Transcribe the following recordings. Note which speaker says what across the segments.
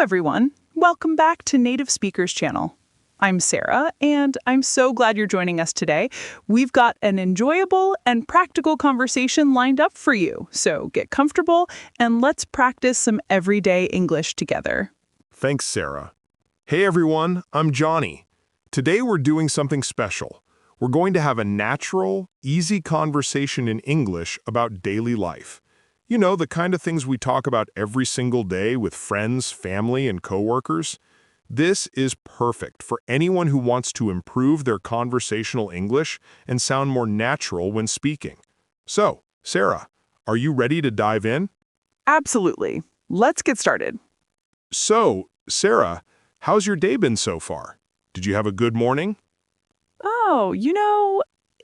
Speaker 1: everyone. Welcome back to Native Speakers Channel. I'm Sarah, and I'm so glad you're joining us today. We've got an enjoyable and practical conversation lined up for you, so get comfortable and let's practice some everyday English together.
Speaker 2: Thanks, Sarah. Hey everyone, I'm Johnny. Today we're doing something special. We're going to have a natural, easy conversation in English about daily life. You know, the kind of things we talk about every single day with friends, family, and coworkers. This is perfect for anyone who wants to improve their conversational English and sound more natural when speaking. So, Sarah, are you ready to dive in?
Speaker 1: Absolutely. Let's get started.
Speaker 2: So, Sarah, how's your day been so far? Did you have a good morning?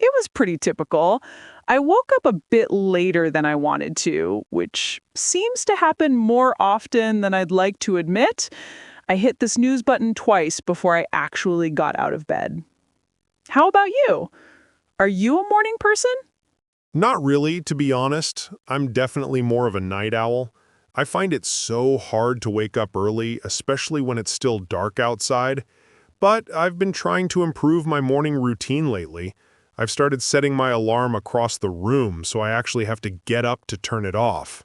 Speaker 1: It was pretty typical. I woke up a bit later than I wanted to, which seems to happen more often than I'd like to admit. I hit the snooze button twice before I actually got out of bed. How about you? Are you a morning person?
Speaker 2: Not really, to be honest. I'm definitely more of a night owl. I find it so hard to wake up early, especially when it's still dark outside. But I've been trying to improve my morning routine lately. I've started setting my alarm across the room, so I actually have to get up to turn it off.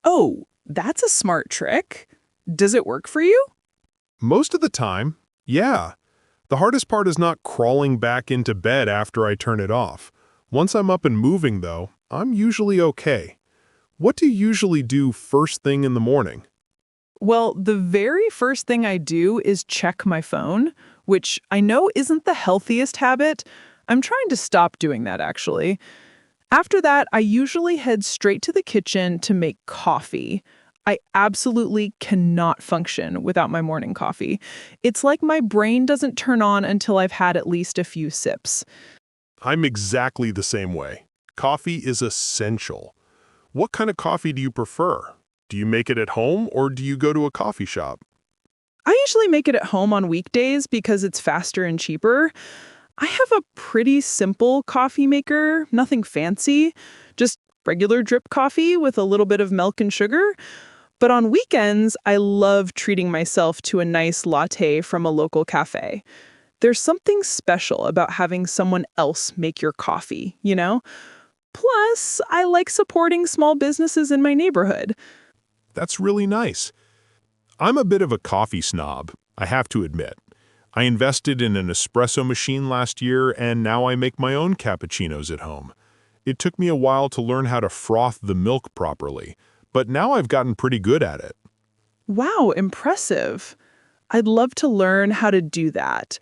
Speaker 1: Oh, that's a smart trick. Does it work for you?
Speaker 2: Most of the time, yeah. The hardest part is not crawling back into bed after I turn it off. Once I'm up and moving, though, I'm usually okay. What do you usually do first thing in the morning?
Speaker 1: Well, the very first thing I do is check my phone, which I know isn't the healthiest habit. I'm trying to stop doing that, actually. After that, I usually head straight to the kitchen to make coffee. I absolutely cannot function without my morning coffee. It's like my brain doesn't turn on until I've had at least a few sips.
Speaker 2: I'm exactly the same way. Coffee is essential. What kind of coffee do you prefer? Do you make it at home or do you go to a coffee shop?
Speaker 1: I usually make it at home on weekdays because it's faster and cheaper. I have a pretty simple coffee maker, nothing fancy, just regular drip coffee with a little bit of milk and sugar. But on weekends, I love treating myself to a nice latte from a local cafe. There's something special about having someone else make your coffee, you know? Plus, I like supporting small businesses in my neighborhood.
Speaker 2: That's really nice. I'm a bit of a coffee snob, I have to admit. I invested in an espresso machine last year, and now I make my own cappuccinos at home. It took me a while to learn how to froth the milk properly, but now I've gotten pretty good at it.
Speaker 1: Wow, impressive. I'd love to learn how to do that.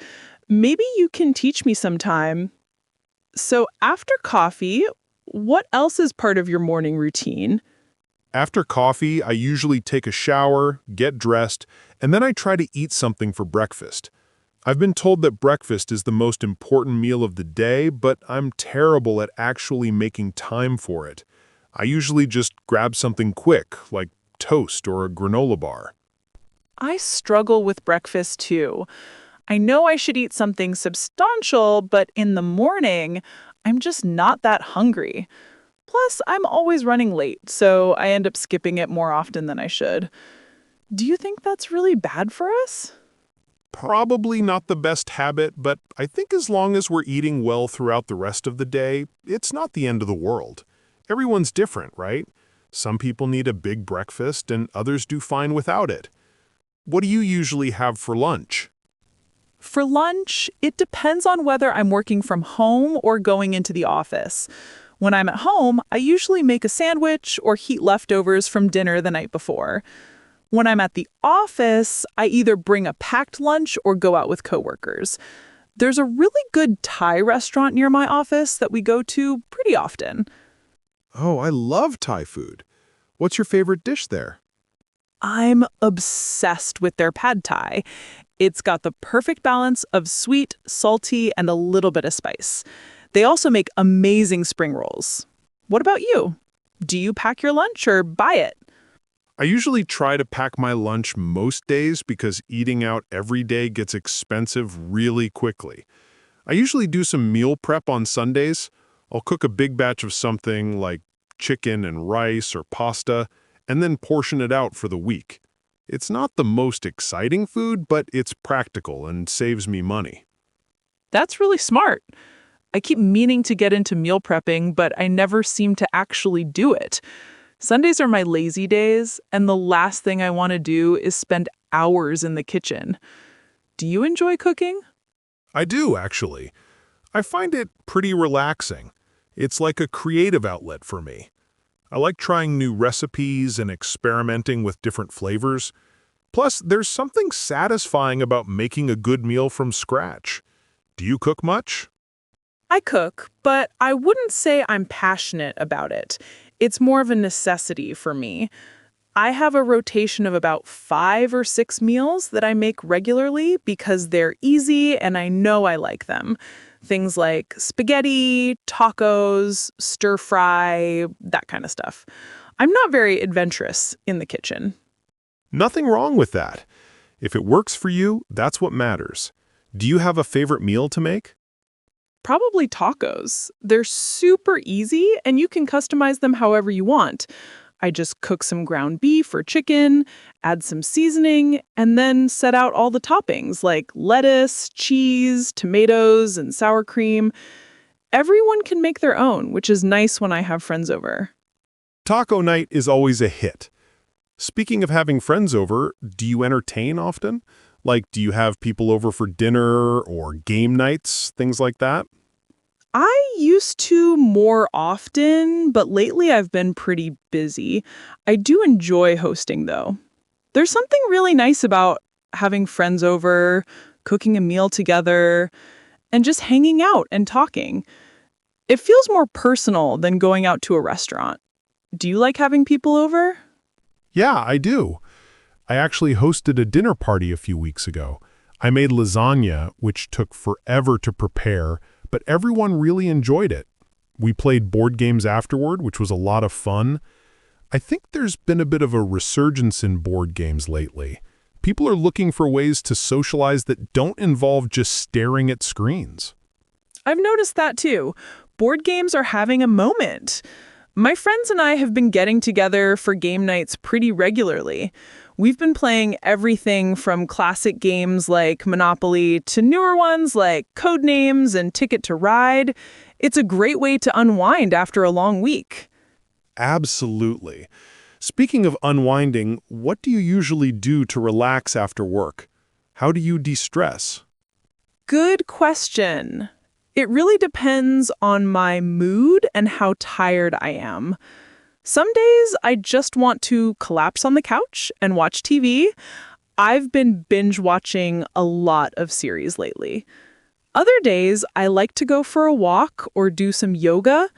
Speaker 1: Maybe you can teach me sometime. So after coffee, what else is part of your morning routine?
Speaker 2: After coffee, I usually take a shower, get dressed, and then I try to eat something for breakfast. I've been told that breakfast is the most important meal of the day, but I'm terrible at actually making time for it. I usually just grab something quick, like toast or a granola bar.
Speaker 1: I struggle with breakfast too. I know I should eat something substantial, but in the morning, I'm just not that hungry. Plus, I'm always running late, so I end up skipping it more often than I should. Do you think that's really bad for us?
Speaker 2: Probably not the best habit, but I think as long as we're eating well throughout the rest of the day, it's not the end of the world. Everyone's different, right? Some people need a big breakfast and others do fine without it. What do you usually have for lunch?
Speaker 1: For lunch, it depends on whether I'm working from home or going into the office. When I'm at home, I usually make a sandwich or heat leftovers from dinner the night before. When I'm at the office, I either bring a packed lunch or go out with coworkers. There's a really good Thai restaurant near my office that we go to pretty often.
Speaker 2: Oh, I love Thai food. What's your favorite dish there?
Speaker 1: I'm obsessed with their pad Thai. It's got the perfect balance of sweet, salty, and a little bit of spice. They also make amazing spring rolls. What about you? Do you pack your lunch or buy it?
Speaker 2: I usually try to pack my lunch most days because eating out every day gets expensive really quickly. I usually do some meal prep on Sundays. I'll cook a big batch of something like chicken and rice or pasta, and then portion it out for the week. It's not the most exciting food, but it's practical and saves me money.
Speaker 1: That's really smart. I keep meaning to get into meal prepping, but I never seem to actually do it. Sundays are my lazy days, and the last thing I want to do is spend hours in the kitchen. Do you enjoy cooking?
Speaker 2: I do, actually. I find it pretty relaxing. It's like a creative outlet for me. I like trying new recipes and experimenting with different flavors. Plus, there's something satisfying about making a good meal from scratch. Do you cook much?
Speaker 1: I cook, but I wouldn't say I'm passionate about it. It's more of a necessity for me. I have a rotation of about 5 or 6 meals that I make regularly because they're easy and I know I like them. Things like spaghetti, tacos, stir fry, that kind of stuff. I'm not very adventurous in the kitchen.
Speaker 2: Nothing wrong with that. If it works for you, that's what matters. Do you have a favorite meal to make?
Speaker 1: Probably tacos. They're super easy and you can customize them however you want. I just cook some ground beef or chicken, add some seasoning, and then set out all the toppings like lettuce, cheese, tomatoes, and sour cream. Everyone can make their own, which is nice when I have friends over.
Speaker 2: Taco night is always a hit. Speaking of having friends over, do you entertain often? Like, do you have people over for dinner or game nights, things like that?
Speaker 1: I used to more often, but lately I've been pretty busy. I do enjoy hosting, though. There's something really nice about having friends over, cooking a meal together, and just hanging out and talking. It feels more personal than going out to a restaurant. Do you like having people over?
Speaker 2: Yeah, I do. I actually hosted a dinner party a few weeks ago. I made lasagna, which took forever to prepare, but everyone really enjoyed it. We played board games afterward, which was a lot of fun. I think there's been a bit of a resurgence in board games lately. People are looking for ways to socialize that don't involve just staring at screens.
Speaker 1: I've noticed that too. Board games are having a moment. My friends and I have been getting together for game nights pretty regularly. We've been playing everything from classic games like Monopoly to newer ones like Codenames and Ticket to Ride. It's a great way to unwind after a long week.
Speaker 2: Absolutely. Speaking of unwinding, what do you usually do to relax after work? How do you de-stress?
Speaker 1: Good question. It really depends on my mood and how tired I am. Some days I just want to collapse on the couch and watch TV. I've been binge watching a lot of series lately. Other days I like to go for a walk or do some yoga.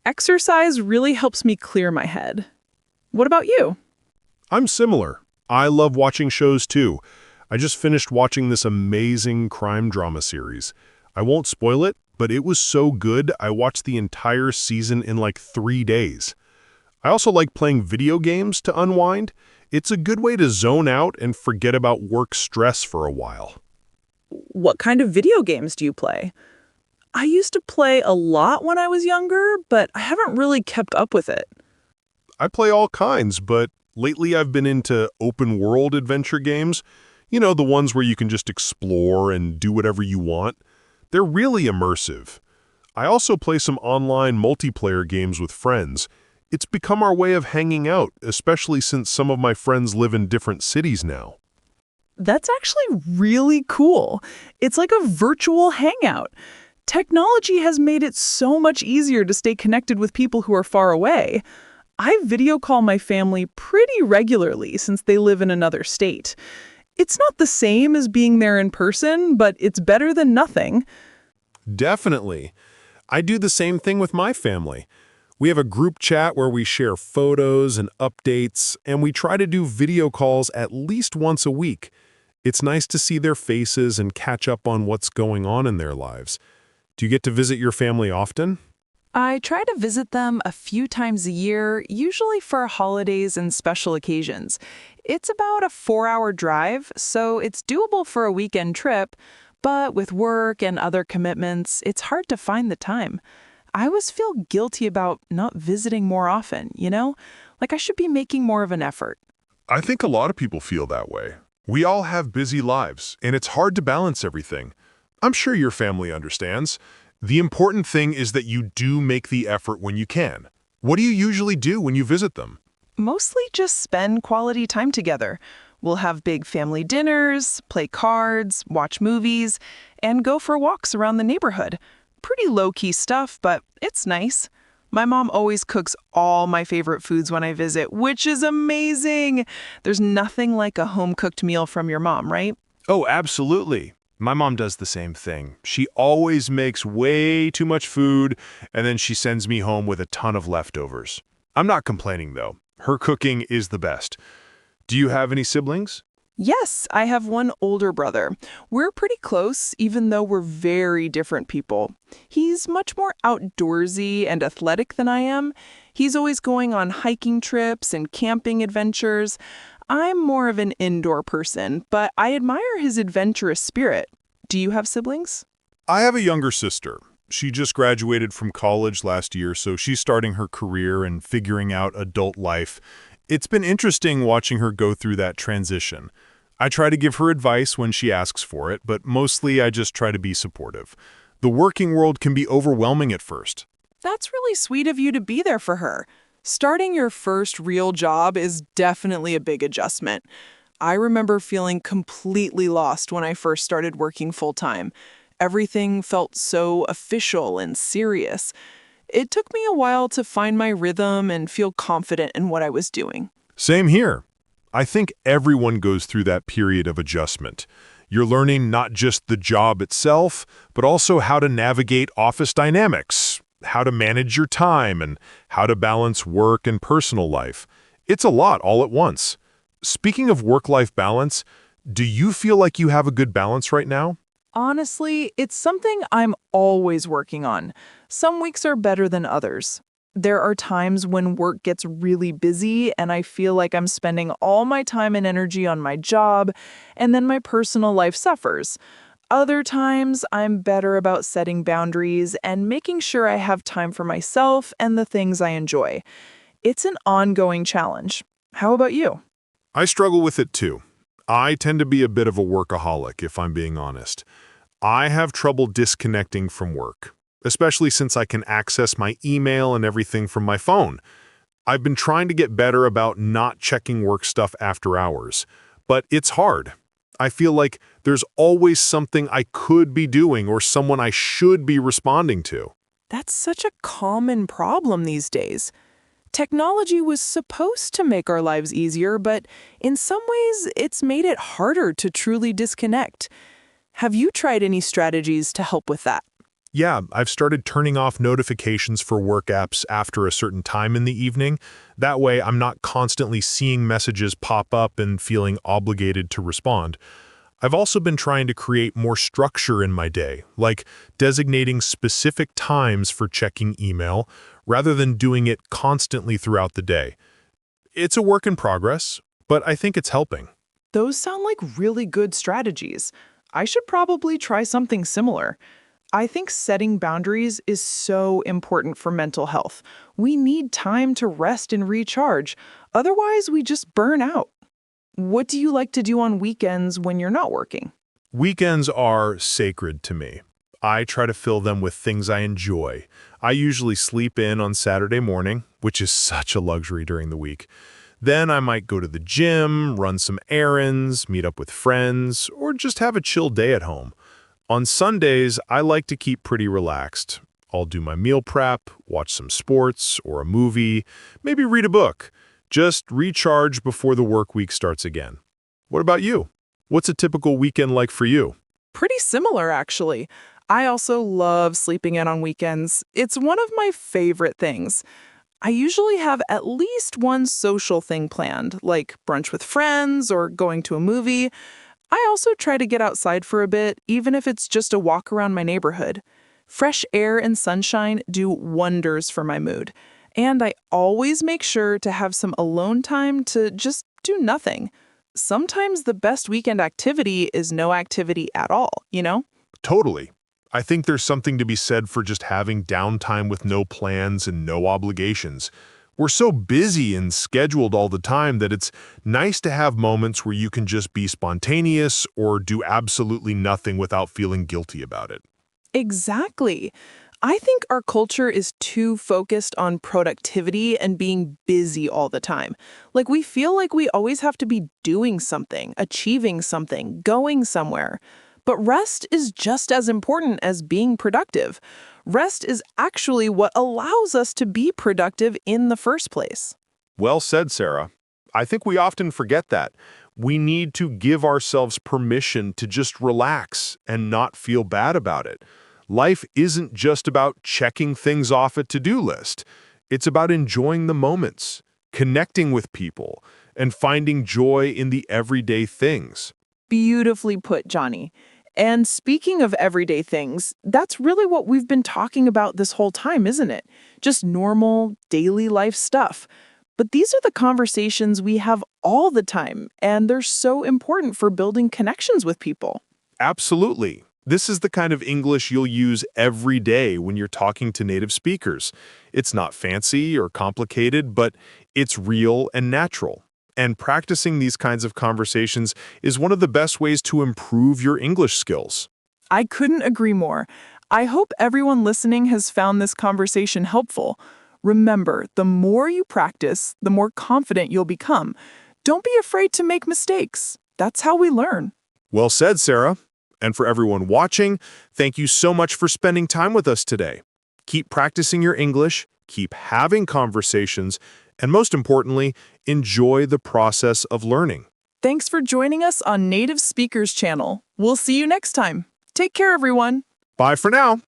Speaker 1: Exercise really helps me clear my head. What about you?
Speaker 2: I'm similar. I love watching shows too. I just finished watching this amazing crime drama series. I won't spoil it, but it was so good I watched the entire season in like 3 days. I also like playing video games to unwind. It's a good way to zone out and forget about work stress for a while.
Speaker 1: What kind of video games do you play? I used to play a lot when I was younger, but I haven't really kept up with it.
Speaker 2: I play all kinds, but lately I've been into open-world adventure games. You know, the ones where you can just explore and do whatever you want. They're really immersive. I also play some online multiplayer games with friends. It's become our way of hanging out, especially since some of my friends live in different cities now.
Speaker 1: That's actually really cool. It's like a virtual hangout. Technology has made it so much easier to stay connected with people who are far away. I video call my family pretty regularly since they live in another state. It's not the same as being there in person, but it's better than nothing.
Speaker 2: Definitely. I do the same thing with my family. We have a group chat where we share photos and updates, and we try to do video calls at least once a week. It's nice to see their faces and catch up on what's going on in their lives. Do you get to visit your family often?
Speaker 1: I try to visit them a few times a year, usually for holidays and special occasions. It's about a 4-hour drive, so it's doable for a weekend trip, but with work and other commitments, it's hard to find the time. I always feel guilty about not visiting more often, you know? Like I should be making more of an effort.
Speaker 2: I think a lot of people feel that way. We all have busy lives, and it's hard to balance everything. I'm sure your family understands. The important thing is that you do make the effort when you can. What do you usually do when you visit them?
Speaker 1: Mostly just spend quality time together. We'll have big family dinners, play cards, watch movies, and go for walks around the neighborhood. Pretty low-key stuff, but it's nice. My mom always cooks all my favorite foods when I visit, which is amazing. There's nothing like a home-cooked meal from your mom, right?
Speaker 2: Oh, absolutely. My mom does the same thing. She always makes way too much food, and then she sends me home with a ton of leftovers. I'm not complaining, though. Her cooking is the best. Do you have any siblings?
Speaker 1: Yes, I have one older brother. We're pretty close, even though we're very different people. He's much more outdoorsy and athletic than I am. He's always going on hiking trips and camping adventures. I'm more of an indoor person, but I admire his adventurous spirit. Do you have siblings?
Speaker 2: I have a younger sister. She just graduated from college last year, so she's starting her career and figuring out adult life. It's been interesting watching her go through that transition. I try to give her advice when she asks for it, but mostly I just try to be supportive. The working world can be overwhelming at first.
Speaker 1: That's really sweet of you to be there for her. Starting your first real job is definitely a big adjustment. I remember feeling completely lost when I first started working full-time. Everything felt so official and serious. It took me a while to find my rhythm and feel confident in what I was doing.
Speaker 2: Same here. I think everyone goes through that period of adjustment. You're learning not just the job itself, but also how to navigate office dynamics, how to manage your time, and how to balance work and personal life. It's a lot all at once. Speaking of work-life balance, do you feel like you have a good balance right now?
Speaker 1: Honestly, it's something I'm always working on. Some weeks are better than others. There are times when work gets really busy and I feel like I'm spending all my time and energy on my job, and then my personal life suffers. Other times, I'm better about setting boundaries and making sure I have time for myself and the things I enjoy. It's an ongoing challenge. How about you?
Speaker 2: I struggle with it too. I tend to be a bit of a workaholic, if I'm being honest. I have trouble disconnecting from work, especially since I can access my email and everything from my phone. I've been trying to get better about not checking work stuff after hours, but it's hard. I feel like there's always something I could be doing or someone I should be responding to.
Speaker 1: That's such a common problem these days. Technology was supposed to make our lives easier, but in some ways, it's made it harder to truly disconnect. Have you tried any strategies to help with that?
Speaker 2: Yeah, I've started turning off notifications for work apps after a certain time in the evening. That way, I'm not constantly seeing messages pop up and feeling obligated to respond. I've also been trying to create more structure in my day, like designating specific times for checking email rather than doing it constantly throughout the day. It's a work in progress, but I think it's helping.
Speaker 1: Those sound like really good strategies. I should probably try something similar. I think setting boundaries is so important for mental health. We need time to rest and recharge. Otherwise, we just burn out. What do you like to do on weekends when you're not working?
Speaker 2: Weekends are sacred to me. I try to fill them with things I enjoy. I usually sleep in on Saturday morning, which is such a luxury during the week. Then I might go to the gym, run some errands, meet up with friends, or just have a chill day at home. On Sundays, I like to keep pretty relaxed. I'll do my meal prep, watch some sports or a movie, maybe read a book. Just recharge before the work week starts again. What about you? What's a typical weekend like for you?
Speaker 1: Pretty similar, actually. I also love sleeping in on weekends. It's one of my favorite things. I usually have at least one social thing planned, like brunch with friends or going to a movie. I also try to get outside for a bit, even if it's just a walk around my neighborhood. Fresh air and sunshine do wonders for my mood. And I always make sure to have some alone time to just do nothing. Sometimes the best weekend activity is no activity at all, you know?
Speaker 2: Totally. I think there's something to be said for just having downtime with no plans and no obligations. We're so busy and scheduled all the time that it's nice to have moments where you can just be spontaneous or do absolutely nothing without feeling guilty about it.
Speaker 1: Exactly. I think our culture is too focused on productivity and being busy all the time. Like we feel like we always have to be doing something, achieving something, going somewhere. But rest is just as important as being productive. Rest is actually what allows us to be productive in the first place.
Speaker 2: Well said, Sarah. I think we often forget that. We need to give ourselves permission to just relax and not feel bad about it. Life isn't just about checking things off a to-do list. It's about enjoying the moments, connecting with people, and finding joy in the everyday things.
Speaker 1: Beautifully put, Johnny. And speaking of everyday things, that's really what we've been talking about this whole time, isn't it? Just normal, daily life stuff. But these are the conversations we have all the time, and they're so important for building connections with people.
Speaker 2: Absolutely. This is the kind of English you'll use every day when you're talking to native speakers. It's not fancy or complicated, but it's real and natural. And practicing these kinds of conversations is one of the best ways to improve your English skills.
Speaker 1: I couldn't agree more. I hope everyone listening has found this conversation helpful. Remember, the more you practice, the more confident you'll become. Don't be afraid to make mistakes. That's how we learn.
Speaker 2: Well said, Sarah. And for everyone watching, thank you so much for spending time with us today. Keep practicing your English, keep having conversations, and most importantly, enjoy the process of learning.
Speaker 1: Thanks for joining us on Native Speakers Channel. We'll see you next time. Take care, everyone.
Speaker 2: Bye for now.